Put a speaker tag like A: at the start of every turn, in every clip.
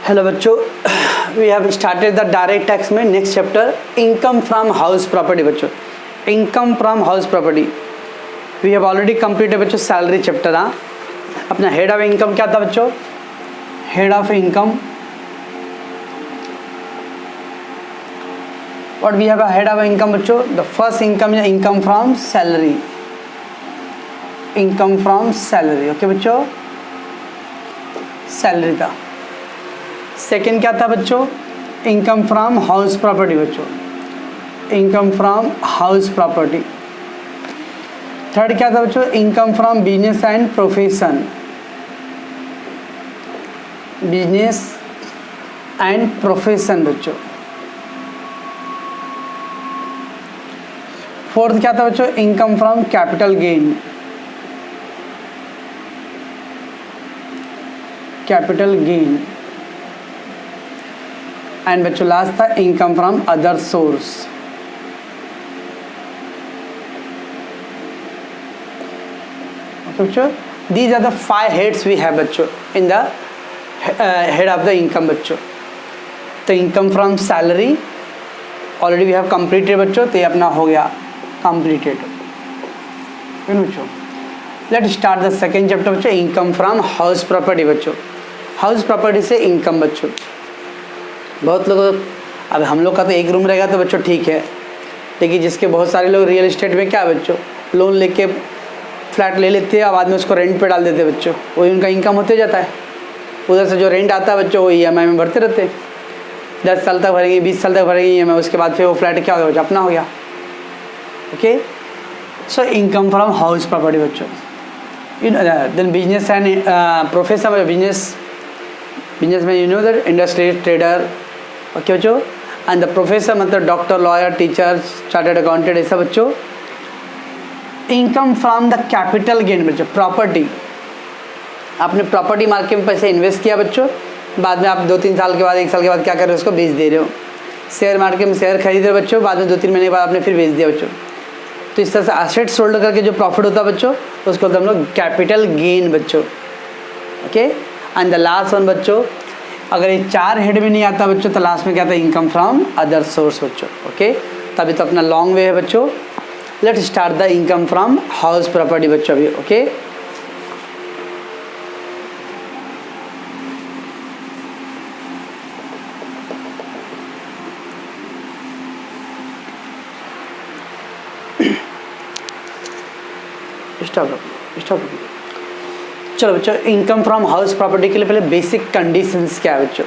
A: Hello बच्चों, we have started the direct tax में next chapter income from house property. बच्चों income from house property we have already completed बच्चों salary chapter. हाँ, अपना head of income क्या था बच्चों? Head of income, what we have a head of income बच्चों? The first income is income from salary, income from salary. Okay बच्चों, salary था। Second क्या था बच्चों? इनकम फ्रॉम हाउस प्रॉपर्टी बच्चों, income from house property. Third क्या था बच्चों? Income from business and profession, business and profession बच्चों। फोर्थ क्या था बच्चों? Income from capital gain, capital gain. And बच्चों लास्ट था इनकम फ्रॉम अदर सोर्स। बच्चों these are the 5 heads we have बच्चों in the head of the income बच्चों। तो income from salary already we have completed बच्चों, तो ये अपना हो गया कंप्लीटेड बच्चों। Let start the second chapter बच्चों, इनकम फ्रॉम हाउस प्रॉपर्टी बच्चों। हाउस प्रॉपर्टी से इनकम बच्चों। बहुत लोग, अब हम लोग का तो एक रूम रहेगा तो बच्चों ठीक है, लेकिन जिसके बहुत सारे लोग रियल एस्टेट में क्या बच्चों लोन लेके फ्लैट ले लेते हैं और बाद में उसको रेंट पे डाल देते हैं बच्चों, वही उनका इनकम होते जाता है। उधर से जो रेंट आता है बच्चों वो EMI में भरते रहते हैं, 10 साल तक भरेंगे, 20 साल तक भरेंगे EMI, उसके बाद फिर वो फ्लैट क्या हो गया? अपना हो गया। Okay, so income from house property बच्चों। Then business and profession, business में you know that industry trader. Okay बच्चों, एंड द प्रोफेसर मतलब doctor, lawyer, teacher, chartered accountant, ऐसा बच्चों। Income from the capital gain बच्चों, प्रॉपर्टी। आपने property market में पैसे इन्वेस्ट किया बच्चों, बाद में आप 2-3 साल के बाद, 1 साल के बाद क्या कर रहे हो? उसको बेच दे रहे हो। शेयर मार्केट में शेयर खरीद रहे हो बच्चों, बाद में 2-3 महीने के बाद आपने फिर बेच दिया बच्चों। तो इस तरह से एसेट्स होल्ड करके जो प्रॉफिट होता है बच्चों उसको हम लोग कैपिटल गेन बच्चों। Okay, and the last one बच्चों, अगर ये 4 हेड में नहीं आता बच्चों तो लास्ट में क्या था? इनकम फ्रॉम अदर सोर्स बच्चों। ओके, तभी तो अपना लॉन्ग वे है बच्चों। Let start the income from house property बच्चों अभी। Okay, stop. चलो बच्चों, इनकम फ्रॉम हाउस प्रॉपर्टी के लिए पहले बेसिक कंडीशंस क्या है बच्चों?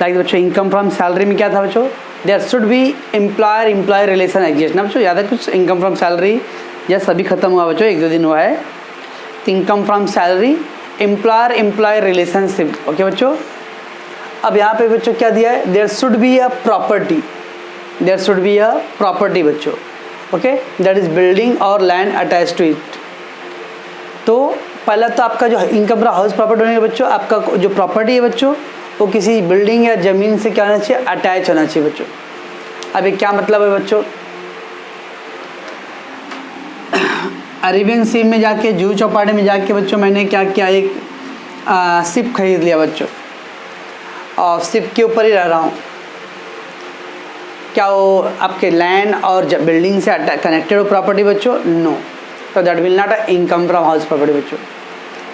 A: लाइक बच्चों इनकम फ्रॉम सैलरी में क्या था बच्चों? There should be employer employee relation exist ना बच्चों, याद है कुछ? इनकम फ्रॉम सैलरी या सभी खत्म हुआ बच्चों, 1-2 दिन हुआ है। तो income from salary, employer employee relationship. Okay बच्चों, अब यहाँ पे बच्चों क्या दिया है? There should be a property, there should be a property बच्चों। ओके, दैट इज बिल्डिंग और लैंड अटैच टू इट। तो पहला तो आपका जो इनकम फ्रॉम हाउस प्रॉपर्टी होने बच्चों, आपका जो प्रॉपर्टी है बच्चों वो किसी बिल्डिंग या ज़मीन से क्या होना चाहिए? अटैच होना चाहिए बच्चों। अब ये क्या मतलब है बच्चों? अरेबियन सी में जाके, जूहू चौपाटी में जाके बच्चों मैंने क्या किया? एक शिप खरीद लिया बच्चों और शिप के ऊपर ही रह रहा हूँ। क्या वो आपके लैंड और बिल्डिंग से कनेक्टेड हो प्रॉपर्टी बच्चों? नो, तो that will not income from house property बच्चों।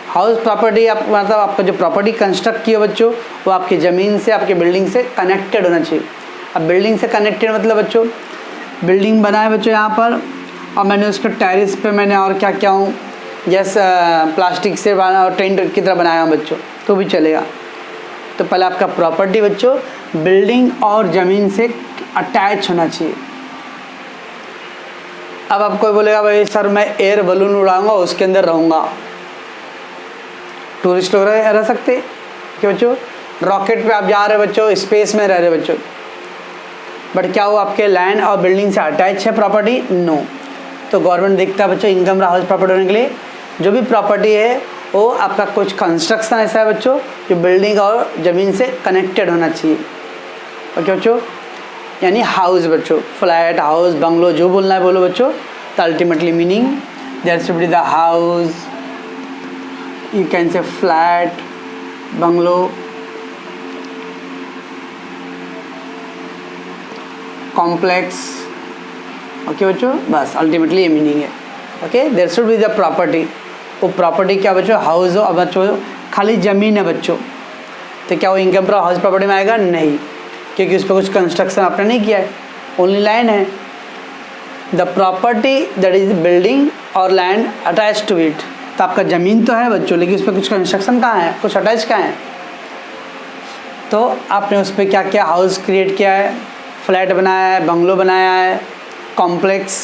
A: हाउस प्रॉपर्टी आप मतलब आपका जो प्रॉपर्टी कंस्ट्रक्ट किया बच्चों वो आपकी ज़मीन से, आपके बिल्डिंग से कनेक्टेड होना चाहिए। अब बिल्डिंग से कनेक्टेड मतलब बच्चों बिल्डिंग बनाए बच्चों यहाँ पर, और मैंने उसको टेरेस पे मैंने और क्या क्या हूँ जैसे प्लास्टिक से बना और टेंट की तरह बनाया हूँ बच्चों, तो भी चलेगा। तो पहले आपका प्रॉपर्टी बच्चों बिल्डिंग और ज़मीन से अटैच होना चाहिए। अब आप कोई बोलेगा भाई सर मैं एयर बलून उड़ाऊंगा उसके अंदर रहूँगा, टूरिस्ट लोग रह सकते कि बच्चों? रॉकेट पे आप जा रहे बच्चों, स्पेस में रह रहे बच्चों, बट क्या वो आपके लैंड और बिल्डिंग से अटैच है प्रॉपर्टी? नो। तो गवर्नमेंट देखता है बच्चों इनकम फ्रॉम हाउस प्रॉपर्टी होने के लिए जो भी प्रॉपर्टी है वो आपका कुछ कंस्ट्रक्शन ऐसा है बच्चों जो बिल्डिंग और ज़मीन से कनेक्टेड होना चाहिए। ओके बच्चों, यानी हाउस बच्चों, फ्लैट, हाउस, बंगलो, जो बोलना है बोलो बच्चों। तो ultimately meaning there should be the house, you can say flat, bungalow, complex. Okay बच्चों, बस अल्टीमेटली ये मीनिंग है। Okay, there should be the property. वो प्रॉपर्टी क्या बच्चों, हाउस हो। अब बच्चों खाली ज़मीन है बच्चों, तो क्या वो इनकम फ्रॉम हाउस प्रॉपर्टी में आएगा? नहीं, क्योंकि उस पर कुछ कंस्ट्रक्शन आपने नहीं किया है, ओनली लैंड है। The property that is building और लैंड अटैच टू इट। तो आपका ज़मीन तो है बच्चों, लेकिन उस पर कुछ कंस्ट्रक्शन कहाँ है, कुछ अटैच कहाँ है? तो आपने उस पर क्या क्या हाउस क्रिएट किया है, फ्लैट बनाया है, बंगलो बनाया है, कॉम्प्लेक्स,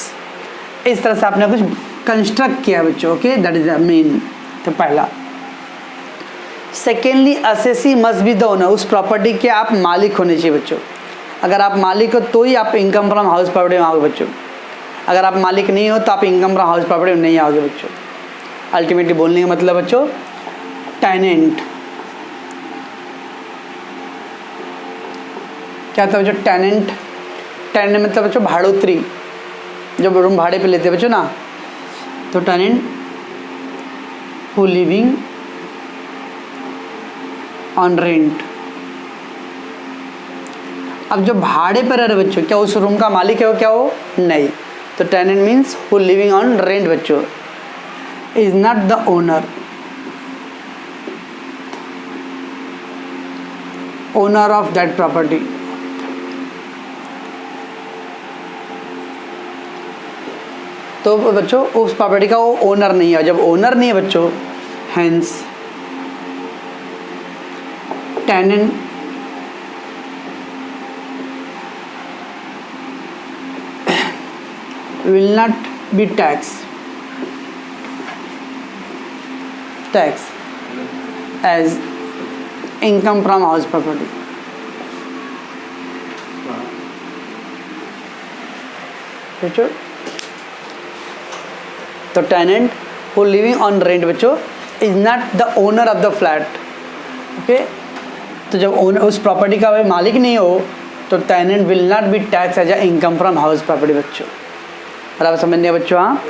A: इस तरह से आपने कुछ कंस्ट्रक्ट किया बच्चों। Okay, that is the main. तो पहला। Secondly, assessee must be the owner. उस प्रॉपर्टी के आप मालिक होने चाहिए बच्चों। अगर आप मालिक हो तो ही आप इनकम फ्रॉम हाउस प्रॉपर्टी में आओगे बच्चों। अगर आप मालिक नहीं हो तो आप इनकम फ्रॉम हाउस प्रॉपर्टी में नहीं आओगे बच्चों। अल्टीमेटली बोलने का मतलब बच्चों, टेनेंट क्या था बच्चों? टेनेंट। टेनेंट मतलब बच्चों भाड़ोत्री, जब रूम भाड़े पे लेते हैं बच्चों ना, तो tenant who living on rent. अब जो भाड़े पर रह रहे बच्चों, क्या उस रूम का मालिक है वो? क्या वो? नहीं। तो tenant means who living on rent बच्चों, is not the owner. Owner of that property. तो बच्चों उस प्रॉपर्टी का वो ओनर नहीं है। जब ओनर नहीं है बच्चों, hence tenant will not be taxed as income from house property। बच्चों तो tenant who living on rent बच्चों is not the owner of the flat. Okay, तो जब ओनर उस प्रॉपर्टी का मालिक नहीं हो तो tenant will not be tax as a income from house property बच्चों। बराबर समझने बच्चों। हाँ,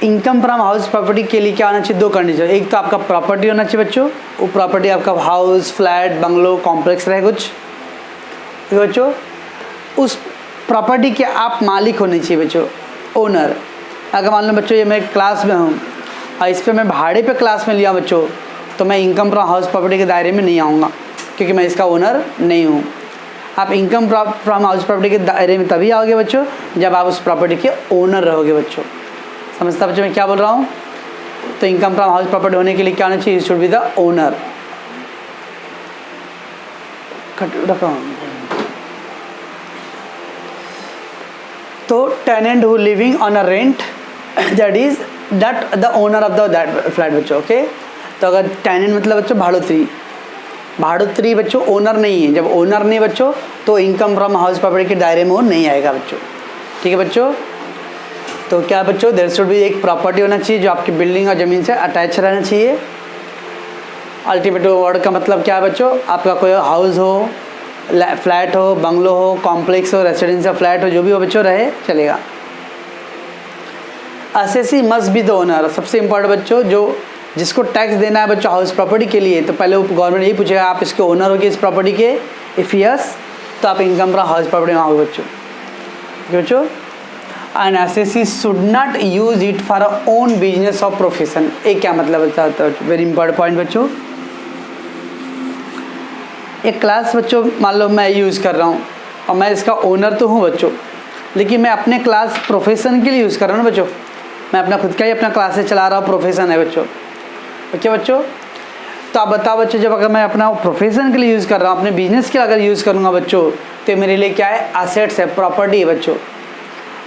A: इनकम फ्रॉम हाउस प्रॉपर्टी के लिए क्या होना चाहिए? दो कंडीशन। एक तो आपका प्रॉपर्टी होना चाहिए बच्चों, वो प्रॉपर्टी आपका हाउस, फ्लैट, बंगलो, कॉम्प्लेक्स रहे कुछ बच्चों। उस प्रॉपर्टी के आप मालिक होने चाहिए बच्चों, ओनर। अगर मान लो बच्चों ये मैं क्लास में हूँ और इस पर मैं भाड़े पे क्लास में लिया बच्चों, तो मैं इनकम फ्रॉम हाउस प्रॉपर्टी के दायरे में नहीं आऊँगा, क्योंकि मैं इसका ओनर नहीं हूँ। आप इनकम फ्रॉम हाउस प्रॉपर्टी के दायरे में तभी आओगे बच्चों जब आप उस प्रॉपर्टी के ओनर रहोगे बच्चों। समझता बच्चों मैं क्या बोल रहा हूँ? तो इनकम फ्रॉम हाउस प्रॉपर्टी होने के लिए क्या होना चाहिए? Should be the owner. तो tenant who living on a rent that is that the owner of the that flat बच्चों। ओके, तो अगर टेनेंट मतलब बच्चों भाड़ोत्री, भाड़ोत्री बच्चों ओनर नहीं है। जब ओनर नहीं बच्चों तो इनकम फ्रॉम हाउस प्रॉपर्टी के दायरे में वो नहीं आएगा बच्चों। ठीक है बच्चों, तो क्या बच्चों देयर शुड बी एक प्रॉपर्टी होना चाहिए जो आपकी बिल्डिंग और ज़मीन से अटैच रहना चाहिए। अल्टीमेट वर्ड का मतलब क्या है बच्चों? आपका कोई हाउस हो, फ्लैट हो, बंगलो हो, कॉम्प्लेक्स हो, रेसिडेंशियल फ्लैट हो, जो भी हो बच्चों रहे चलेगा। Assessee must be the owner. सबसे इम्पोर्टेंट बच्चों, जो जिसको टैक्स देना है बच्चों हाउस प्रॉपर्टी के लिए, तो पहले गवर्नमेंट यही पूछेगा आप इसके ओनर हो गए इस प्रॉपर्टी के। इफ़ यस तो आप इनकम फ्रॉम हाउस प्रॉपर्टी में आओगे बच्चों। बच्चों N assessee should not use it for a own business और प्रोफेशन। एक क्या मतलब बताता है? वेरी इंपॉर्टेंट पॉइंट बच्चों। एक क्लास बच्चों मान लो मैं यूज़ कर रहा हूँ और मैं इसका ओनर तो हूँ बच्चों, लेकिन मैं अपने क्लास प्रोफेशन के लिए यूज़ कर रहा हूँ ना बच्चों। मैं अपना खुद का ही अपना क्लासेस चला रहा हूँ, प्रोफेशन है बच्चों। ओके बच्चों, तो आप बताओ बच्चों, जब अगर मैं अपना प्रोफेशन के लिए यूज़ कर रहा हूँ, अपने बिजनेस के लिए अगर यूज़ करूँगा बच्चों, तो मेरे लिए क्या है? असेट्स है, प्रॉपर्टी है बच्चों।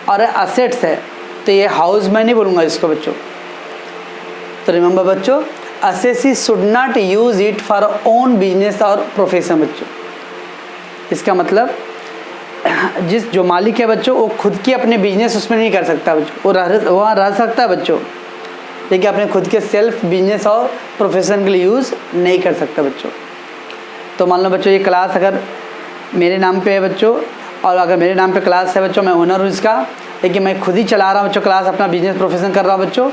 A: और असेट्स है तो ये हाउस मैं नहीं बोलूँगा इसको बच्चों। तो रिमेंबर बच्चों, assessee should not use it for own business और प्रोफेशन बच्चों। इसका मतलब जिस जो मालिक है बच्चों वो खुद की अपने बिजनेस उसमें नहीं कर सकता बच्चों। वो वहाँ रह सकता है बच्चों, लेकिन अपने खुद के सेल्फ बिजनेस और प्रोफेशन के लिए यूज़ नहीं कर सकता बच्चों। तो मान लो बच्चों ये क्लास अगर मेरे नाम पे है बच्चों, और अगर मेरे नाम पे क्लास है बच्चों, मैं ओनर हूँ इसका, लेकिन मैं खुद ही चला रहा हूँ बच्चों क्लास, अपना बिजनेस प्रोफेशन कर रहा हूँ बच्चों,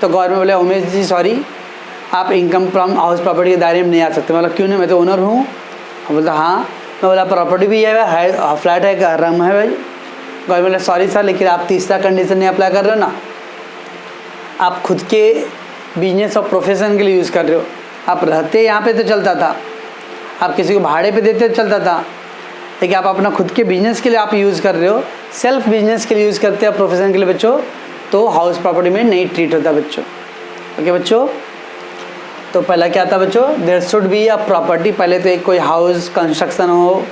A: तो गवर्नमेंट बोले उमेश जी सॉरी आप इनकम फ्रॉम हाउस प्रॉपर्टी के दायरे में नहीं आ सकते। मतलब क्यों नहीं? मैं तो ओनर हूँ। बोलता हाँ, मैं बोला प्रॉपर्टी भी है, फ्लैट है, का रम है भाई। गवर्नमेंट सॉरी सर, लेकिन आप तीसरा कंडीशन नहीं अप्लाई कर रहे हो ना, आप खुद के बिजनेस और प्रोफेशन के लिए यूज़ कर रहे हो। आप रहते यहाँ पे तो चलता था, आप किसी को भाड़े पे देते तो चलता था, लेकिन आप अपना खुद के बिजनेस के लिए आप यूज़ कर रहे हो, सेल्फ बिजनेस के लिए यूज़ करते हैं प्रोफेशन के लिए बच्चों, तो हाउस प्रॉपर्टी में नहीं ट्रीट होता बच्चों। ओके बच्चों, तो पहला क्या था बच्चों, there should be a property, पहले तो एक कोई हाउस कंस्ट्रक्शन हो,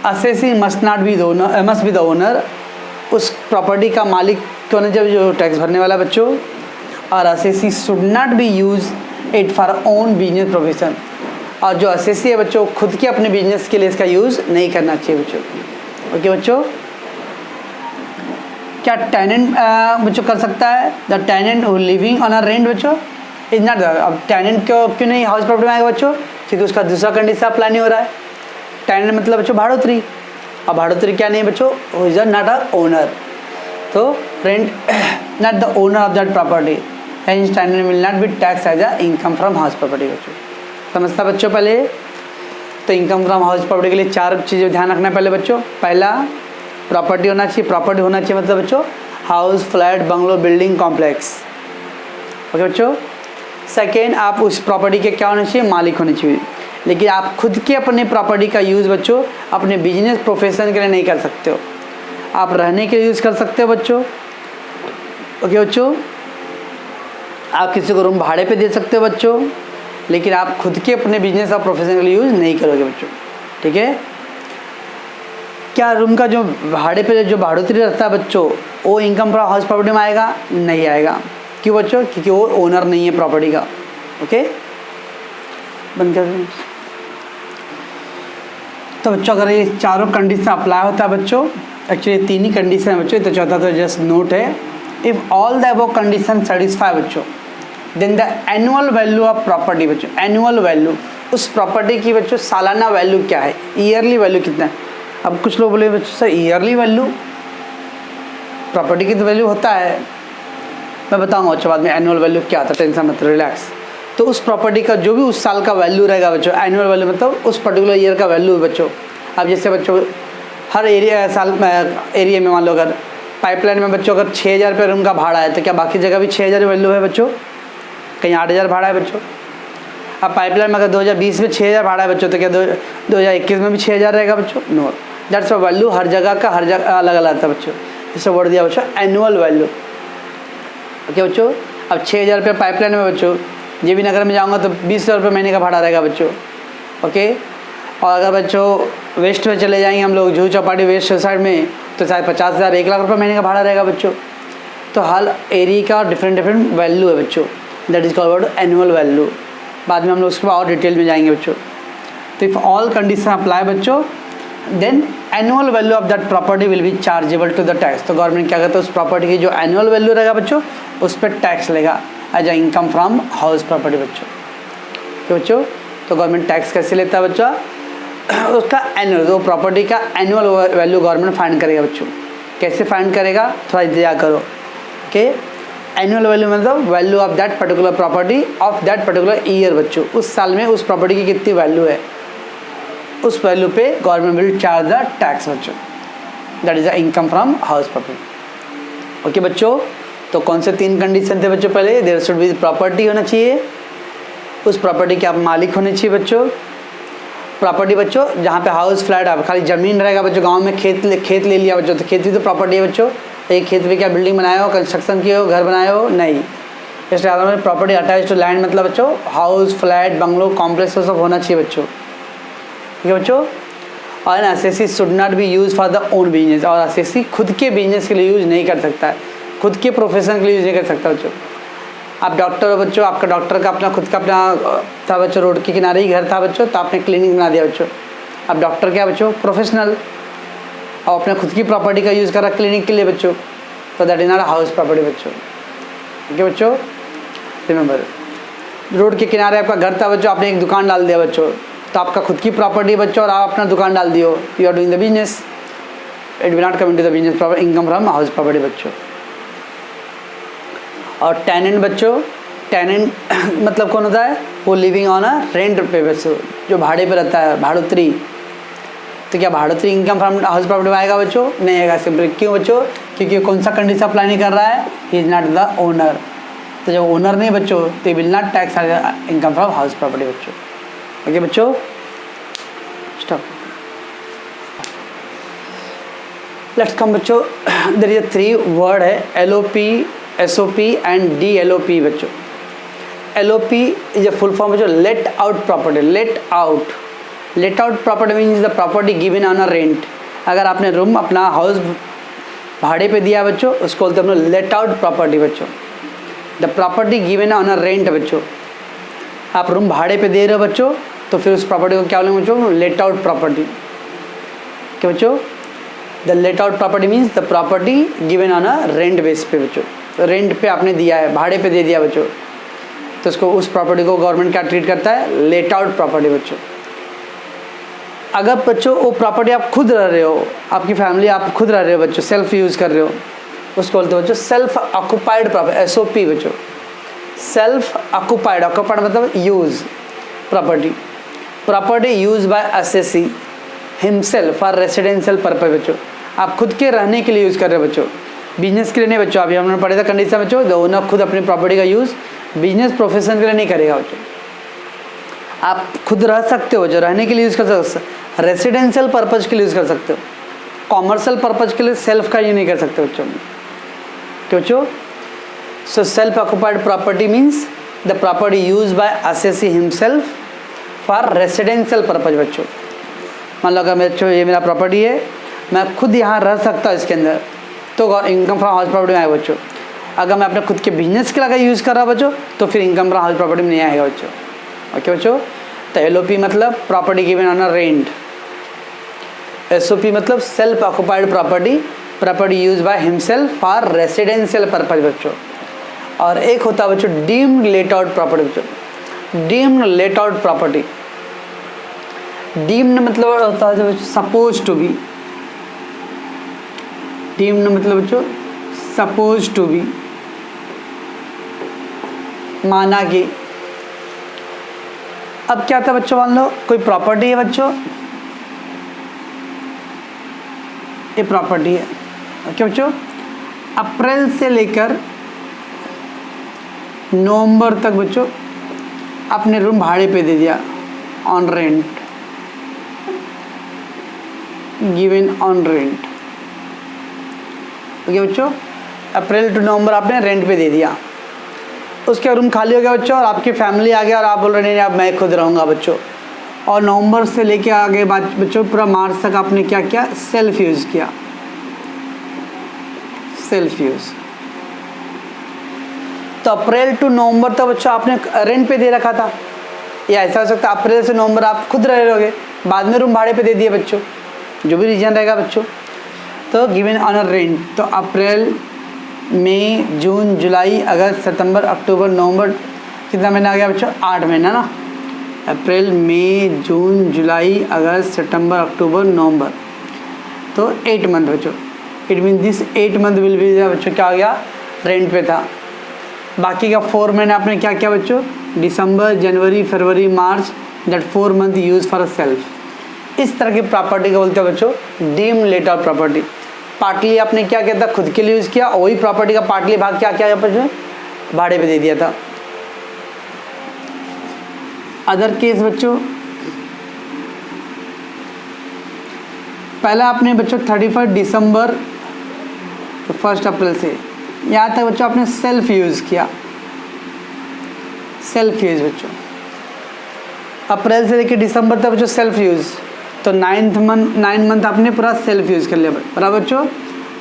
A: assessee must not be the owner, must be the owner, उस प्रॉपर्टी का मालिक कौन है, जब जो टैक्स भरने वाला बच्चों, और assessee should not be use it for own business profession, और जो असेसी है बच्चों खुद के अपने बिजनेस के लिए इसका यूज़ नहीं करना चाहिए बच्चों। ओके बच्चों, क्या टेनेंट बच्चों कर सकता है, the tenant who living on a rent बच्चों इज नॉट, अब टेनेंट क्यों नहीं हाउस प्रॉपर्टी में आएगा बच्चों, क्योंकि उसका दूसरा कंडीशन अप्लाई नहीं हो रहा है। टेनेंट मतलब बच्चों भाड़ोतरी, अब भाड़ोतरी क्या नहीं है बच्चों, who is not a owner, तो rent not the owner of that property, and tenant will not be tax as a income from house property बच्चों। समझता बच्चों पहले, तो इनकम फ्रॉम हाउस प्रॉपर्टी के लिए 4 चीज़ें ध्यान रखना है पहले बच्चों। पहला प्रॉपर्टी होना चाहिए, प्रॉपर्टी होना चाहिए मतलब बच्चों house, flat, bungalow, building, complex. Okay बच्चों, सेकेंड आप उस प्रॉपर्टी के क्या होने चाहिए, मालिक होने चाहिए, लेकिन आप खुद के अपने प्रॉपर्टी का यूज़ बच्चों अपने बिजनेस प्रोफेशन के लिए नहीं कर सकते हो, आप रहने के लिए यूज़ कर सकते हो बच्चों। ओके बच्चों, आप किसी को रूम भाड़े पे दे सकते हो बच्चों, लेकिन आप खुद के अपने बिजनेस और प्रोफेशन के लिए यूज़ नहीं करोगे बच्चों। ठीक है, क्या रूम का जो भाड़े पे जो भाड़ोतरी रहता है बच्चों वो इनकम फ्रॉम हाउस प्रॉपर्टी में आएगा, नहीं आएगा। क्यों बच्चों, क्योंकि वो ओनर नहीं है प्रॉपर्टी का। ओके, बंद कर दें। तो बच्चों अगर ये चारों कंडीशन अप्लाई होता है बच्चों, एक्चुअली 3 ही कंडीशन है बच्चों, तो चौथा तो जस्ट नोट है, if all the above condition satisfy बच्चों, then the annual value of property बच्चों, एनुअल वैल्यू उस प्रॉपर्टी की बच्चों सालाना वैल्यू क्या है, ईयरली वैल्यू कितना है। अब कुछ लोग बोले बच्चों सर ईयरली वैल्यू, प्रॉपर्टी की तो वैल्यू होता है, मैं बताऊंगा अच्छा बाद में एनुअल वैल्यू क्या आता है, टेंशन मत, रिलैक्स। तो उस प्रॉपर्टी का जो भी उस साल का वैल्यू रहेगा बच्चों, एनुअल वैल्यू मतलब उस पर्टिकुलर ईयर का वैल्यू है बच्चों। अब जैसे बच्चों हर एरिया में मान लो अगर पाइपलाइन में बच्चों अगर 6,000 रुपये रूम का भाड़ा है, तो क्या बाकी जगह भी 6,000 वैल्यू है बच्चों, कहीं 8,000 भाड़ा है बच्चों। अब पाइपलाइन में अगर 2020 में 6,000 भाड़ा है बच्चों, तो क्या 2021 में भी 6,000 रहेगा बच्चों, नो, दैट्स वैल्यू हर जगह का हर जगह अलग अलग आता है बच्चों, इससे वर्ड दिया बच्चों एनुअल वैल्यू। ओके बच्चों, अब 6,000 रुपये पाइपलाइन में बच्चों, JB नगर में जाऊँगा तो 20,000 रुपये महीने का भाड़ा रहेगा बच्चों। ओके, और अगर बच्चों वेस्ट में चले जाएंगे हम लोग, जुहू चौपाटी वेस्ट साइड में, तो शायद 50,000 1 लाख रुपये महीने का भाड़ा रहेगा बच्चों। तो हर एरिया का डिफरेंट वैल्यू है बच्चों, that is called annual value. बाद में हम लोग उसके बाद और डिटेल में जाएंगे बच्चों। तो इफ ऑल कंडीशन अप्लाई बच्चों, then annual value of that property will be chargeable to the tax. तो गवर्नमेंट क्या करता है, उस प्रॉपर्टी की जो एनुअल वैल्यू रहेगा बच्चों उस पर टैक्स लेगा as a income from house property बच्चों। तो बच्चों तो गवर्नमेंट टैक्स कैसे लेता है बच्चों, उसका एनुअल, वो प्रॉपर्टी का एनुअल वैल्यू गवर्नमेंट फाइंड करेगा बच्चों। कैसे फाइंड करेगा, थोड़ा इंतजार करो। ओके, एनुअल वैल्यू मतलब value of that particular property of that particular year बच्चों, उस साल में उस प्रॉपर्टी की कितनी वैल्यू है, उस वैल्यू पे government will charge the tax बच्चों, that is the income from house property. Okay बच्चों, तो कौन से 3 कंडीशन थे बच्चों, पहले देयर शुड बी प्रॉपर्टी होना चाहिए, उस प्रॉपर्टी के आप मालिक होने चाहिए बच्चों। प्रॉपर्टी बच्चों जहाँ पे हाउस फ्लैट है, खाली ज़मीन रहेगा बच्चों, गांव में खेत ले लिया बच्चों, तो खेत भी तो प्रॉपर्टी है बच्चों। एक खेत पे क्या बिल्डिंग बनाए हो, कंस्ट्रक्शन किए हो, घर बनाए हो, नहीं। इसलिए आधार में प्रॉपर्टी अटैच टू लैंड मतलब बच्चों हाउस, फ्लैट, बंगलो, कॉम्प्लेक्स वो सब होना चाहिए बच्चों। ठीक है बच्चों, और एसेसी should not be use for the own business, और एसेसी खुद के बिजनेस के लिए यूज़ नहीं कर सकता है, खुद के प्रोफेशन के लिए यूज़ नहीं कर सकता बच्चों। आप डॉक्टर हो बच्चों, आपका डॉक्टर का अपना खुद का अपना था बच्चों, रोड के किनारे ही घर था बच्चों, तो आपने क्लिनिक बना दिया बच्चों। अब डॉक्टर क्या बच्चों, प्रोफेशनल, और अपने खुद की प्रॉपर्टी का यूज़ कर रहा क्लिनिक के लिए बच्चों, तो that is not house property बच्चों। ठीक है बच्चों, रिमेंबर, रोड के किनारे आपका घर था बच्चों, आपने एक दुकान डाल दिया बच्चों, तो आपका खुद की प्रॉपर्टी बच्चों और आप अपना दुकान डाल दियो, you are doing the business, it will not come into the business property income from house property बच्चों। और टेनेंट बच्चों, टेनेंट मतलब कौन होता है, वो लिविंग ऑन अ रेंट पे बच्चों, जो भाड़े पे रहता है, भाड़ोतरी, तो क्या भाड़ोत्री इनकम फ्रॉम हाउस प्रॉपर्टी में आएगा बच्चों? नहीं आएगा। सिंपल क्यों बच्चों? क्योंकि कौन सा कंडीशन अप्लाई नहीं कर रहा है, he is not the owner. तो जब ओनर नहीं बच्चों तो will not tax income from house property बच्चों। ओके बच्चों, स्टॉप। लेट्स कम बच्चों, देयर इज 3 वर्ड है LOP, SOP एंड DLOP बच्चों। LOP is a full form बच्चों, let out property. Let out property means the property given on a rent. अगर आपने room अपना house भाड़े पे दिया बच्चों, उसको बोलते हैं हम लोग लेट आउट प्रॉपर्टी बच्चों। The property given on a rent बच्चों, आप रूम भाड़े पे दे रहे हो बच्चों, तो फिर उस प्रॉपर्टी को क्या बोलेंगे बच्चों? Let out property. क्या बच्चों? The late out property means the property given on a rent base पे बच्चों। तो रेंट पे आपने दिया है, भाड़े पे दे दिया बच्चों, तो उसको उस प्रॉपर्टी को गवर्नमेंट क्या ट्रीट करता है? लेट आउट प्रॉपर्टी बच्चों। अगर बच्चों वो प्रॉपर्टी आप खुद रह रहे हो, आपकी फैमिली आप खुद रह रहे हो बच्चों, सेल्फ यूज़ कर रहे हो, उसको बोलते हो बच्चों सेल्फ ऑक्यूपाइड प्रॉपर्टी, SOP बच्चों। सेल्फ ऑक्यूपाइड, ऑक्यूपाइड मतलब use property use bye assessee himself for residential purpose बच्चों। आप खुद के रहने के लिए यूज़ कर रहे हो बच्चों, बिजनेस के लिए नहीं बच्चों। अभी हमने पढ़ा था कंडीशन बच्चों, द ओनर खुद अपनी प्रॉपर्टी का यूज़ बिजनेस प्रोफेशन के लिए नहीं करेगा बच्चों। आप खुद रह सकते हो जो रहने के लिए यूज़ कर सकते हो, रेसिडेंशियल पर्पज के लिए यूज़ कर सकते हो, कॉमर्शियल पर्पज के लिए सेल्फ का यूज नहीं कर सकते बच्चों। क्यों बच्चों? So self occupied property means the property use bye assessee himself for residential purpose बच्चों। मान लो अगर बच्चों ये मेरा प्रॉपर्टी है, मैं खुद यहाँ रह सकता हूँ इसके अंदर, तो इनकम फ्रॉम हाउस प्रॉपर्टी में आएगा बच्चों। अगर मैं अपने खुद के बिजनेस के लिए अगर यूज़ कर रहा हूँ बच्चों, तो फिर इनकम फ्रॉम हाउस प्रॉपर्टी में नहीं आएगा बच्चों। ओके बच्चों, तो LOP मतलब property given on a rent, SOP मतलब self occupied property use by himself for residential purpose बच्चों। और एक होता है बच्चों डीम्ड लेट आउट प्रॉपर्टी बच्चों। Deemed let out property, deemed मतलब होता है सपोज टू बी, डीम्ड मतलब बच्चों सपोज टू बी, माना कि। अब क्या था बच्चों, मान लो कोई प्रॉपर्टी है बच्चों, ये प्रॉपर्टी है। ओके बच्चों, अप्रैल से लेकर नवंबर तक बच्चों आपने रूम भाड़े पे दे दिया, on rent, given on rent. Okay बच्चों, अप्रैल टू नवंबर आपने रेंट पे दे दिया, उसके रूम खाली हो गया बच्चों, और आपकी फैमिली आ गया और आप बोल रहे नहीं अब मैं खुद रहूँगा बच्चों। और नवंबर से लेके आगे बाद बच्चों पूरा मार्च तक आपने क्या किया? सेल्फ यूज़ किया, सेल्फ यूज़। तो अप्रैल टू नवंबर तक बच्चों आपने रेंट पे दे रखा था, या ऐसा हो सकता है अप्रैल से नवंबर आप खुद रह रहोगे, बाद में रूम भाड़े पे दे दिए बच्चों, जो भी रीजन रहेगा बच्चों। तो गिवन ऑन अ रेंट, तो अप्रैल मई जून जुलाई अगस्त सितंबर अक्टूबर नवंबर, कितना महीना आ गया बच्चों? 8 महीना ना। अप्रैल मई जून जुलाई अगस्त सितंबर अक्टूबर नवंबर, तो 8 मंथ बच्चों। It mean this 8 month will be बच्चों क्या हो गया? रेंट पे था। बाकी का 4 महीने आपने क्या किया बच्चों? दिसंबर जनवरी फरवरी मार्च, that 4 month use for self. इस तरह की प्रॉपर्टी को बोलते हैं बच्चों deemed let out property. Partly आपने क्या किया था? खुद के लिए यूज़ किया, वही प्रॉपर्टी का पार्टली भाग क्या किया बच्चों? भाड़े पे दे दिया था। अदर केस बच्चों, पहला आपने बच्चों 31 दिसंबर तो 1 अप्रैल से यहाँ तक बच्चों आपने सेल्फ यूज़ किया, सेल्फ यूज़ बच्चों। अप्रैल से लेकर दिसंबर तक बच्चों सेल्फ यूज़, तो 9 मंथ आपने पूरा सेल्फ यूज़ कर लिया बराबर बच्चों।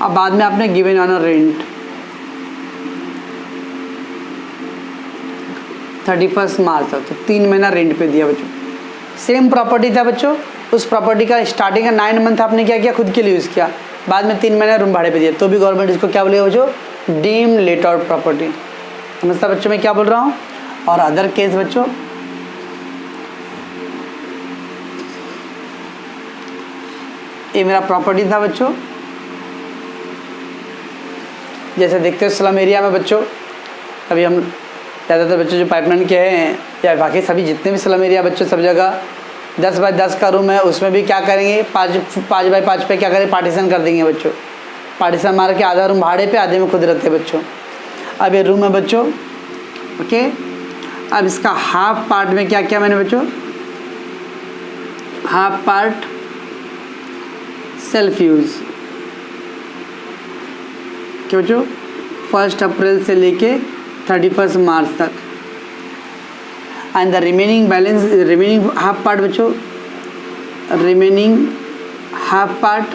A: अब बाद में आपने गिवन ऑन अ रेंट 31 मार्च तक, तो 3 महीना रेंट पे दिया बच्चों। सेम प्रॉपर्टी था बच्चों, उस प्रॉपर्टी का स्टार्टिंग का 9 मंथ आपने क्या किया? खुद के लिए यूज़ किया, बाद में 3 महीना रूम भाड़े पे दिया, तो भी गवर्नमेंट इसको क्या बोलेगा बच्चों? Deemed let out property. समझता बच्चों मैं क्या बोल रहा हूँ? और अदर केस बच्चों, ये मेरा प्रॉपर्टी था बच्चों, जैसे देखते हो स्लम एरिया में बच्चों, अभी हम ज़्यादातर बच्चों जो पाइपलाइन के हैं या बाकी सभी जितने भी स्लम एरिया बच्चों सब जगह 10 बाय 10 का रूम है, उसमें भी क्या करेंगे 5 बाय 5 पे क्या करेंगे पार्टीशन कर देंगे बच्चों। पार्टीशन मार के आधा रूम भाड़े पे, आधे में खुद रहते हैं बच्चों। अब ये रूम है बच्चों, ओके। अब इसका हाफ पार्ट में क्या किया मैंने बच्चों, हाफ पार्ट सेल्फ यूज़, क्या बच्चों 1 अप्रैल से लेके 31 मार्च तक। And the remaining balance, remaining half part बच्चों, remaining half part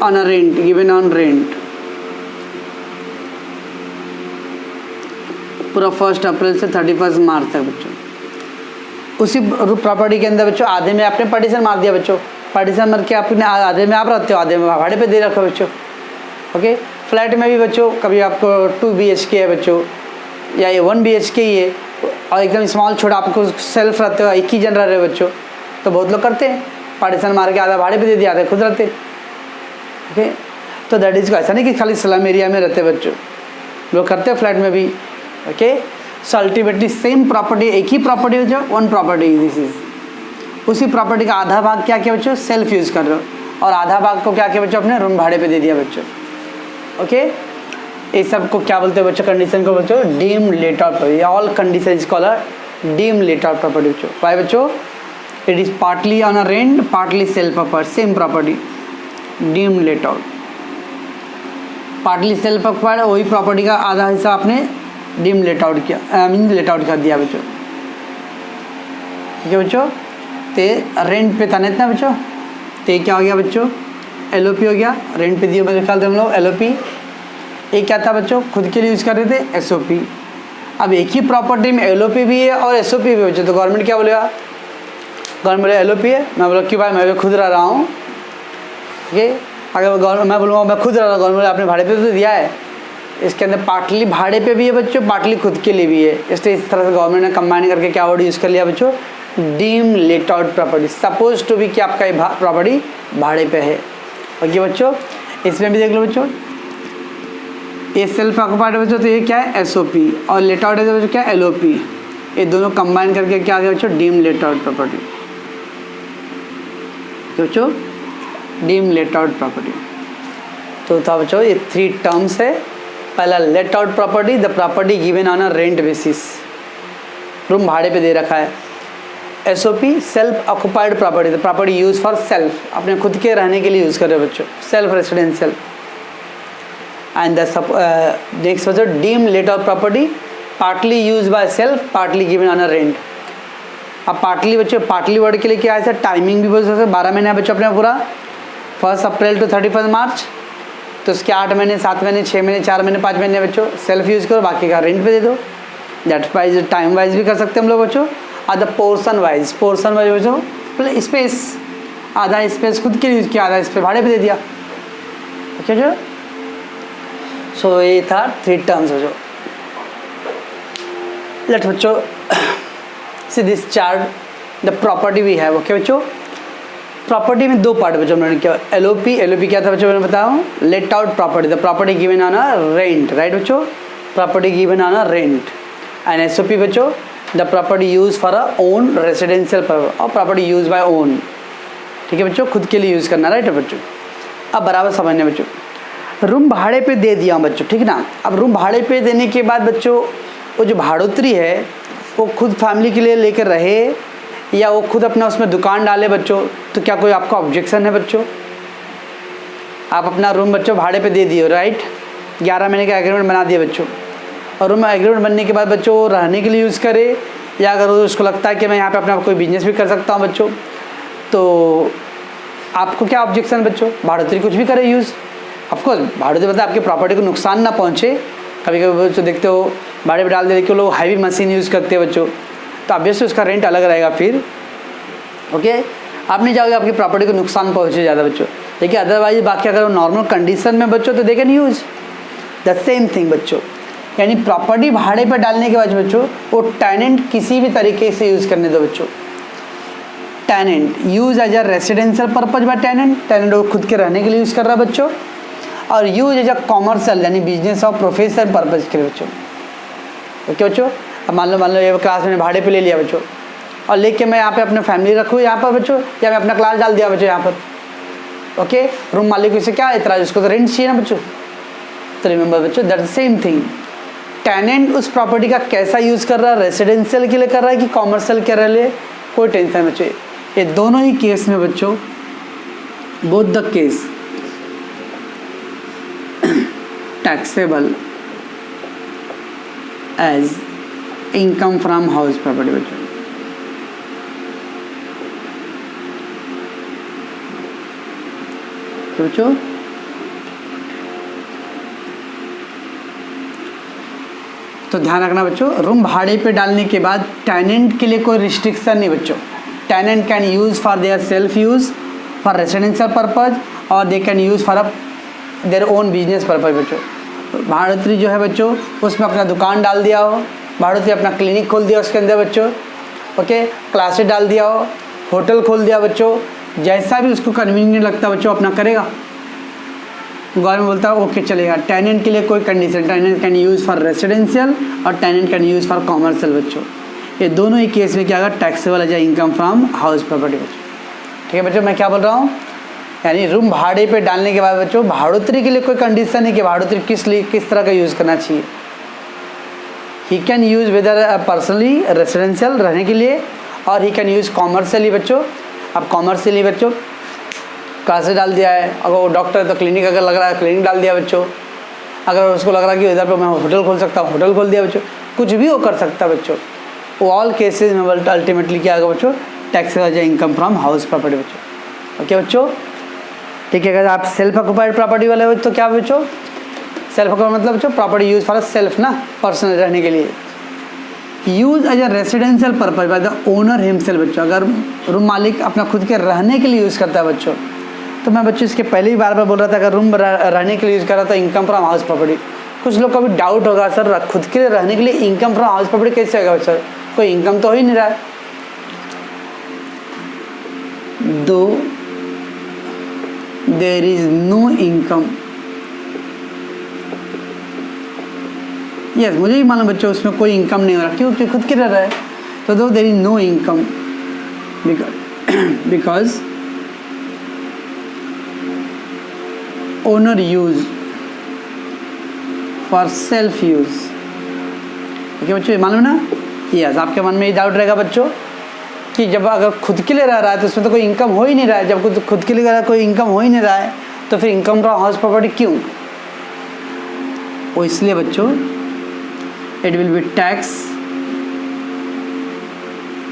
A: on a rent, given on rent, पूरा 1 अप्रैल से 31 मार्च तक बच्चों। उसी प्रॉपर्टी के अंदर बच्चों आधे में आपने पार्टीशन मार दिया बच्चों, पार्टीशन मार के आपने आधे में आप रहते हो, आधे में भाड़े पे दे रखो बच्चों, ओके। फ्लैट में भी बच्चों कभी आपको 2 BHK है बच्चों, या ये 1 BHK ही है और एकदम स्मॉल छोटा आपको सेल्फ रहते हो, एक ही जन रह रहे हो बच्चों, तो बहुत लोग करते हैं पार्टीशन मार के आधा भाड़े पे दे दिया, आधे खुद रहते, ओके। तो दैट इज़, ऐसा नहीं कि खाली स्लम एरिया में रहते बच्चों, लोग करते हैं फ्लैट में भी, okay. So ultimately same property, एक ही प्रॉपर्टी है जो 1 प्रॉपर्टी, दिस इज उसी प्रॉपर्टी का आधा भाग क्या किया बच्चों सेल्फ यूज़ कर रहे हो, और आधा भाग को क्या किया बच्चों अपने रूम भाड़े पे दे दिया बच्चों, ओके। इस सब को क्या बोलते हैं बच्चों, कंडीशन को बच्चों deem let out property, all condition is called deem let out property बच्चों। वाई बच्चों, it is partly on a rent, partly self upper, same property, deem let out. Partly self acquired, वही property का आधा हिस्सा आपने deem let out किया, mean let out कर दिया बच्चों, ठीक है बच्चों। ते रेंट पे था ना इतना बच्चों, ते क्या हो गया बच्चों LOP हो गया, रेंट पे दिए मेरे ख्याल से हम लोग LOP। एक क्या था बच्चों खुद के लिए यूज़ कर रहे थे SOP। अब एक ही प्रॉपर्टी में LOP भी है और SOP भी बच्चों, तो गवर्नमेंट क्या बोलेगा, गवर्नमेंट बोले LOP है, मैं बोला कि भाई मैं भी खुद रह रहा हूँ, ठीक है। अगर गवर्नमेंट मैं बोलूँगा मैं खुद रह रहा हूँ, गवर्नमेंट आपने भाड़े पे तो दिया है, इसके अंदर पार्टली भाड़े पे भी है बच्चों, पार्टली खुद के लिए भी है, इसलिए इस तरह से गवर्नमेंट ने कंबाइन करके क्या वर्ड यूज़ कर लिया बच्चों, deem let out property. Suppose टू भी कि आपका ये प्रॉपर्टी भाड़े पे है, ओके बच्चों। इसमें भी देख लो बच्चों, ये सेल्फ ऑक्युपाइड है बच्चों, तो ये क्या है SOP, और लेट आउट है बच्चों क्या है LOP। ये दोनों कंबाइन करके क्या आ गया बच्चों डीम लेट आउट प्रॉपर्टी, बच्चों डीम लेट आउट प्रॉपर्टी। तो था बच्चों ये 3 टर्म्स है। पहला late out property, the property given on a rent basis, room भाड़े पे दे रखा है। SOP self occupied property, the property use for self, अपने खुद के रहने के लिए यूज़ कर रहे हो बच्चों, self residential. And the next बच्चों deem let out property, partly use by self, partly given on a rent. अब पार्टली बच्चों, पार्टली वर्ड के लिए क्या है, टाइमिंग भी बोल सकते 12 महीने है बच्चों अपने पूरा, 1 अप्रैल टू 31 मार्च, तो उसके 8 महीने 7 महीने 6 महीने 4 महीने 5 महीने बच्चों सेल्फ यूज़ करो, बाकी का रेंट पे दे दो। दैट वाइज टाइम वाइज भी कर सकते हैं हम लोग बच्चों, और द पोर्सन वाइज बच्चों स्पेस, आधा स्पेस खुद के लिए यूज़ किया, आधा स्पेस भाड़े पे दे दिया, ओके जो। सो ये था 3 टर्म्स बच्चों। लेट बच्चों see this chart, the property we have, okay बच्चों। प्रॉपर्टी में 2 पार्ट बच्चों मैंने क्या, LOP क्या था बच्चों मैंने बताया, let out property, the property given on a rent, right बच्चों, property given on a rent. And SOP बच्चों the property use for a own residential purpose, और प्रॉपर्टी यूज बाय ओन, ठीक है बच्चों, खुद के लिए यूज़ करना, राइट बच्चों। अब बराबर समझने बच्चों, रूम भाड़े पे दे दिया बच्चों, ठीक है ना। अब रूम भाड़े पे देने के बाद बच्चों वो जो भाड़ोतरी है वो खुद फैमिली के लिए लेकर रहे या वो खुद अपना उसमें दुकान डाले बच्चों, तो क्या कोई आपका ऑब्जेक्शन है बच्चों। आप अपना रूम बच्चों भाड़े पे दे दिए, राइट, 11 महीने का एग्रीमेंट बना दिए बच्चों, और रूम एग्रीमेंट बनने के बाद बच्चों वो रहने के लिए यूज़ करे, या अगर उसको लगता है कि मैं यहाँ पे अपना कोई बिजनेस भी कर सकता हूँ बच्चों, तो आपको क्या ऑब्जेक्शन बच्चों, भाड़ोतरी कुछ भी करे यूज़। ऑफकोर्स भाड़ोतरी मतलब आपकी प्रॉपर्टी को नुकसान ना पहुँचे, कभी कभी बच्चों देखते हो भाड़े पे डाल दे कि लोग हैवी मशीन यूज़ करते हैं बच्चों, तो ऑब्वियसली उसका रेंट अलग रहेगा फिर, ओके। आप नहीं चाहोगे आपकी प्रॉपर्टी को नुकसान पहुँचे ज़्यादा बच्चों, देखिए अदरवाइज बाकी अगर नॉर्मल कंडीशन में बच्चों तो दे can use the same thing बच्चों। यानी प्रॉपर्टी भाड़े पर डालने के बाद बच्चों वो टेनेंट किसी भी तरीके से यूज़ करने दो बच्चों। Tenant use as a residential purpose by tenant वो खुद के रहने के लिए यूज़ कर रहा है बच्चों, और यूज एज अ कॉमर्शियल यानी बिजनेस और प्रोफेशनल पर्पज के लिए बच्चों, ओके बच्चों। अब मान लो ये क्लास मैंने भाड़े पे ले लिया बच्चों, और लेके मैं यहाँ पे अपने फैमिली रखूँ यहाँ पर बच्चों, या मैं अपना क्लास डाल दिया बच्चों यहाँ पर, ओके। रूम मालिक से क्या एतराज, उसको तो रेंट चाहिए ना बच्चों। तो रिमेंबर बच्चों दैट सेम थिंग, टेनेंट उस प्रॉपर्टी का कैसा यूज़ कर रहा है, रेसिडेंशियल के लिए कर रहा है कि कॉमर्शियल के लिए, कोई टेंशन बच्चों। ये दोनों ही केस में बच्चों, both the case taxable as income from house property बच्चों। बच्चों तो ध्यान रखना बच्चों, रूम भाड़े पे डालने के बाद टेनेंट के लिए कोई रिस्ट्रिक्शन नहीं बच्चों। Tenant can use for their self use, for residential purpose, और they can use for their own business purpose बच्चों। भाड़ोत्री जो है बच्चों, उसमें अपना दुकान डाल दिया हो, भाड़ोत्री अपना क्लिनिक खोल दिया उसके अंदर बच्चों, ओके, क्लासेस डाल दिया हो, होटल खोल दिया बच्चों, जैसा भी उसको कन्वीनियंट लगता है बच्चों अपना करेगा। गवर्नमेंट बोलता है ओके चलेगा। टेनेंट के लिए कोई condition, tenant can use for residential और tenant can use for commercial बच्चों। ये दोनों ही केस में क्या होगा, टैक्सेबल है इनकम फ्रॉम हाउस प्रॉपर्टी बच्चों। ठीक है बच्चों, मैं क्या बोल रहा हूँ, यानी रूम भाड़े पे डालने के बाद बच्चों भाड़ोत्री के लिए कोई कंडीशन है कि भाड़ोत्री किस तरह का यूज़ करना चाहिए। He can use whether personally residential रहने के लिए, और ही कैन यूज़ कॉमर्शियली बच्चों। अब कॉमर्शियली बच्चों क्लासेस डाल दिया है, अगर वो डॉक्टर है तो क्लिनिक अगर लग रहा है क्लिनिक डाल दिया बच्चों, अगर उसको लग रहा है कि इधर पे मैं होटल खोल सकता हूँ होटल खोल दिया बच्चों, कुछ भी वो कर सकता है बच्चों। वो ऑल केसेस में अल्टीमेटली क्या होगा बच्चों, taxable income from house property बच्चों। ओके बच्चों, ठीक है। अगर आप सेल्फ ऑक्युपाइड प्रॉपर्टी वाले हो तो क्या बच्चों, सेल्फ ऑक्युपाइड मतलब बच्चों प्रॉपर्टी यूज फॉर सेल्फ ना, पर्सनल रहने के लिए, use as a residential purpose by the owner himself बच्चों। अगर रूम मालिक अपना खुद के रहने के लिए यूज़ करता है बच्चों, तो मैं बच्चों इसके पहले ही बार बोल रहा था, अगर रूम रहने के लिए यूज़ कर रहा था इनकम फ्रॉम हाउस प्रॉपर्टी। कुछ लोग का भी डाउट होगा, सर खुद के लिए रहने के लिए इनकम फ्रॉम हाउस प्रॉपर्टी कैसे होगा सर, कोई इनकम तो हो ही नहीं रहा है। Though there is no income, yes मुझे ही मालूम बच्चों उसमें कोई इनकम नहीं हो रहा, क्योंकि खुद के रह रहा है, तो though there is no income because owner use for self use. Okay बच्चों, ये मालूम ना, यस आपके मन में ये डाउट रहेगा बच्चों कि जब अगर खुद के लिए रह रहा है तो उसमें तो कोई इनकम हो ही नहीं रहा है, जब खुद के लिए कोई इनकम हो ही नहीं रहा है तो फिर इनकम फ्रॉम हाउस प्रॉपर्टी क्यों, वो इसलिए बच्चों it will be tax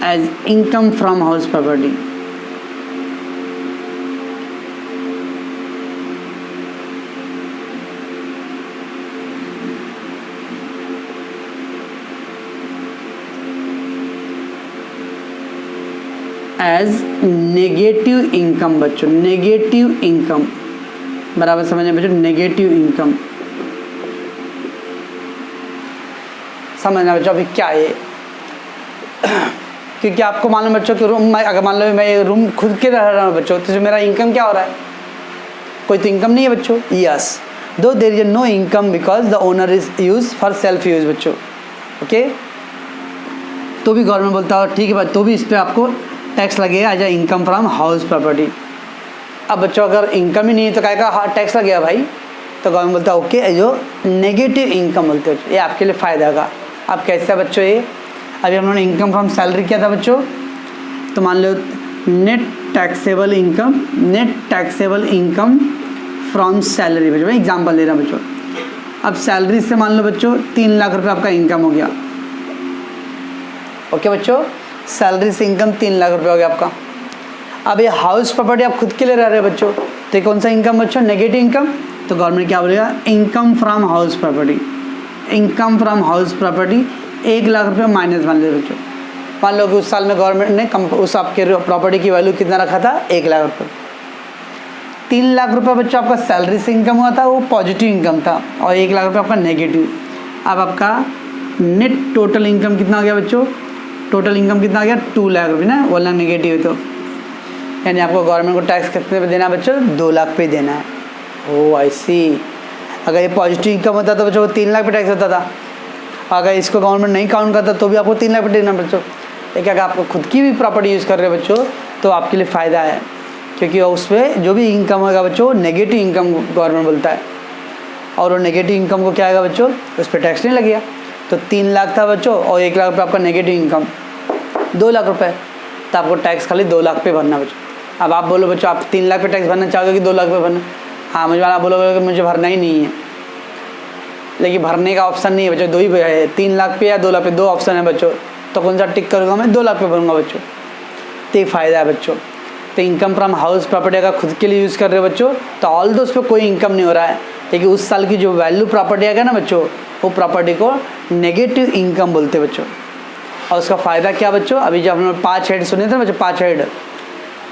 A: as income from house property. As negative income बच्चों, नेगेटिव इनकम बराबर समझे बच्चों, नेगेटिव इनकम समझना बच्चों। अभी क्या है क्योंकि आपको मालूम बच्चों कि रूम, अगर मान लो मैं रूम खुद के रह रहा हूँ बच्चों, तो मेरा इनकम क्या हो रहा है, कोई तो इनकम नहीं है बच्चों। Yes, though there is no income because the owner is use for self use बच्चों। ओके, तो भी गवर्नमेंट बोलता है ठीक है भाई, तो भी इस पर आपको टैक्स लगेगा as income from house property. अब बच्चों अगर इनकम ही नहीं है तो क्या का टैक्स लगेगा भाई, तो गवर्नमेंट बोलता है ओके जो नेगेटिव इनकम बोलते हैं ये आपके लिए फ़ायदा का। अब कैसे बच्चों, ये अभी हम लोगों ने इनकम फ्रॉम सैलरी किया था बच्चों, तो मान लो net taxable income, net taxable income from salary बच्चों, मैं एग्जाम्पल ले रहा हूँ बच्चों। अब सैलरी से मान लो बच्चों 3 लाख रुपये आपका इनकम हो गया। ओके बच्चों, सैलरी से इनकम 3 लाख रुपये हो गया आपका। अब ये हाउस प्रॉपर्टी आप खुद के लिए रह रहे हैं बच्चों, तो ये कौन सा इनकम बच्चों, नेगेटिव इनकम। तो गवर्नमेंट क्या बोलेगा, income from house property, income from house property 1 lakh रुपये माइनस मान लो बच्चों। मान लो कि उस साल में गवर्नमेंट ने उस आपके प्रॉपर्टी की वैल्यू कितना रखा था, 1 लाख रुपये। 3 लाख रुपये बच्चों आपका सैलरी से इनकम हुआ था, वो पॉजिटिव इनकम था, और 1 लाख रुपये आपका नेगेटिव। अब आपका नेट टोटल इनकम कितना हो गया बच्चों, टोटल इनकम कितना आ गया 2 लाख रुपये ना, 1 लाख नेगेटिव है, तो यानी आपको गवर्नमेंट को टैक्स कितने पे देना है बच्चों, 2 लाख पे देना है। ओ आई सी, अगर ये पॉजिटिव इनकम होता तो बच्चों 3 लाख पे टैक्स होता था। अगर इसको गवर्नमेंट नहीं काउंट करता तो भी आपको 3 लाख पे देना बच्चों। लेकिन अगर आपको खुद की भी प्रॉपर्टी यूज़ कर रहे हो बच्चों तो आपके लिए फ़ायदा है, क्योंकि उस पर जो भी इनकम होगा बच्चों नेगेटिव इनकम गवर्नमेंट बोलता है, और वो नेगेटिव इनकम को क्या आएगा बच्चों, उस पर टैक्स नहीं लगेगा। तो 3 लाख था बच्चों और 1 लाख रुपये आपका नेगेटिव इनकम 2 लाख रुपये, तो आपको टैक्स खाली 2 लाख पे भरना बच्चों। अब आप बोलो बच्चों आप 3 लाख पे टैक्स भरना चाहोगे कि 2 लाख पे भरना? हाँ, मुझे वाला बोलोगे कि मुझे भरना ही नहीं है, लेकिन भरने का ऑप्शन नहीं है बच्चों, 2 ही है, 3 लाख पे या 2 लाख पे, 2 ऑप्शन है बच्चों। तो कौन सा टिक करूँगा मैं? 2 लाख पे भरूँगा बच्चों। तो ये फ़ायदा है बच्चों। तो इनकम फ्रॉम हाउस प्रॉपर्टी अगर खुद के लिए यूज़ कर रहे हो बच्चों तो ऑल दो उस पर कोई इनकम नहीं हो रहा है, लेकिन उस साल की जो वैल्यू प्रॉपर्टी आएगा ना बच्चों, वो प्रॉपर्टी को नेगेटिव इनकम बोलते हैं बच्चों। और उसका फ़ायदा क्या बच्चों, अभी जब हम लोग 5 हेड सुने थे बच्चों, 5 हेड,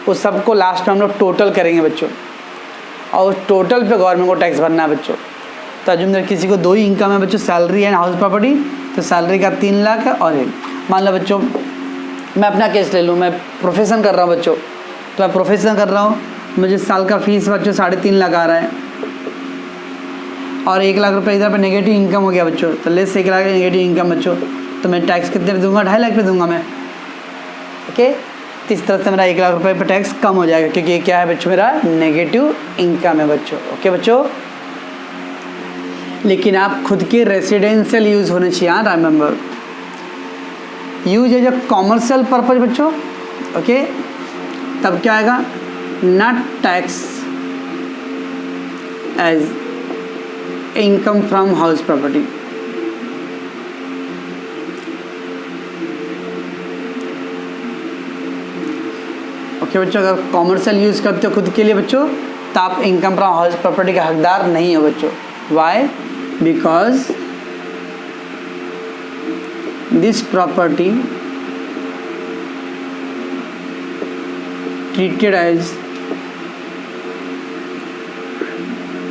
A: उस सबको लास्ट में हम लोग टोटल करेंगे बच्चों, और टोटल पे गवर्नमेंट को टैक्स भरना है बच्चों। तो अजुम किसी को 2 ही इनकम है बच्चों, सैलरी एंड हाउस प्रॉपर्टी, तो सैलरी का 3 लाख है। और मान लो बच्चों मैं अपना केस ले लूँ, मैं प्रोफेशन कर रहा हूँ बच्चों, तो मैं प्रोफेशन कर रहा हूँ, मुझे साल का फीस बच्चों 3.5 लाख आ रहा है, और 1 लाख रुपये इधर पे नेगेटिव इनकम हो गया बच्चों। तो लेस 1 लाख नेगेटिव इनकम बच्चों, तो मैं टैक्स कितने पे दूंगा? 2.5 लाख पे दूंगा मैं। ओके, तो इस तरह से मेरा 1 लाख रुपये पे टैक्स कम हो जाएगा, क्योंकि ये क्या है बच्चों, मेरा नेगेटिव इनकम है बच्चों। ओके बच्चों, लेकिन आप खुद के रेसिडेंशियल यूज़ होने चाहिए। हाँ, remember use as a commercial purpose बच्चों। ओके, तब क्या आएगा? Not tax as income from house property. Okay बच्चों, अगर कॉमर्शियल यूज़ करते हो खुद के लिए बच्चों तो आप इनकम फ्रॉम हाउस प्रॉपर्टी के हकदार नहीं हो बच्चों। Why? Because this property treated as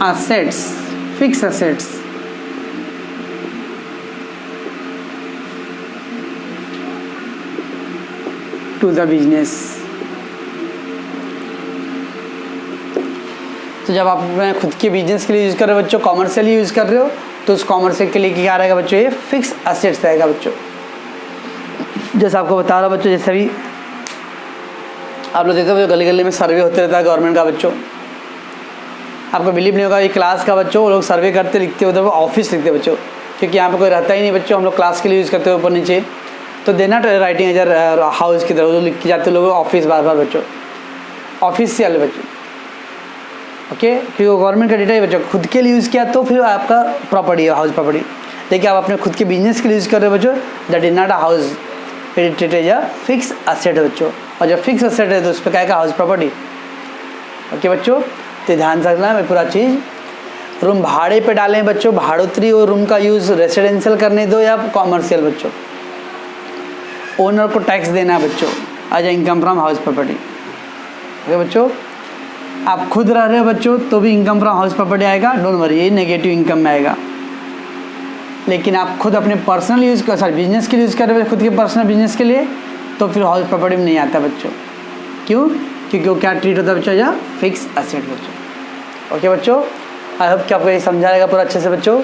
A: assets, fixed assets, to the business। तो जब आप अपने खुद के बिजनेस के लिए यूज़ कर रहे हो बच्चों, कॉमर्शियली यूज़ कर रहे हो, तो उस कॉमर्शियल के लिए क्या रहेगा बच्चों? ये फिक्स असेट्स रहेगा बच्चों। जैसे आपको बता रहा बच्चों, जैसे भी आप लोग देखते हो गली गली में सर्वे होते रहता है गवर्नमेंट का बच्चों, आपको बिलीव नहीं होगा, ये क्लास का बच्चों वो लोग सर्वे करते लिखते उधर वो ऑफिस लिखते बच्चों, क्योंकि यहाँ पे कोई रहता ही नहीं बच्चों, हम लोग क्लास के लिए यूज़ करते हैं ऊपर नीचे, तो देना राइटिंग एज हाउस की तरह लिख के जाते लोग ऑफिस बार बार बच्चों, ऑफिशियल बच्चों। ओके, फिर वो गवर्नमेंट का डेटा है बच्चों, खुद के लिए यूज़ किया तो फिर आपका प्रॉपर्टी है हाउस प्रॉपर्टी। देखिए आप अपने खुद के बिजनेस के लिए यूज़ कर रहे हो बच्चों, that is not a house, it is a fix asset है बच्चों। और जब फिक्स असेट है तो उस पर क्या है? House property. ओके बच्चों, तो ध्यान से रखना है पूरा चीज़। रूम भाड़े पे डालें बच्चों, भाड़ोतरी और रूम का यूज़ रेसिडेंशियल करने दो या कॉमर्शियल बच्चों, ओनर को टैक्स देना है बच्चों as income from house property. Okay बच्चों, आप खुद रह रहे हो बच्चों तो भी इनकम फ्रॉम हाउस प्रॉपर्टी आएगा, डोंट वरी, ये नेगेटिव इनकम में आएगा। लेकिन आप खुद अपने पर्सनल यूज़ कर, सॉरी बिजनेस के लिए यूज़ कर रहे हो, खुद के पर्सनल बिजनेस के लिए, तो फिर हाउस प्रॉपर्टी में नहीं आता बच्चों। क्यों? क्योंकि वो क्या ट्रीट होता है बच्चों? या फिक्स असेट बच्चों। ओके बच्चों, आई होप कि आपको ये समझाएगा पूरा अच्छे से बच्चों।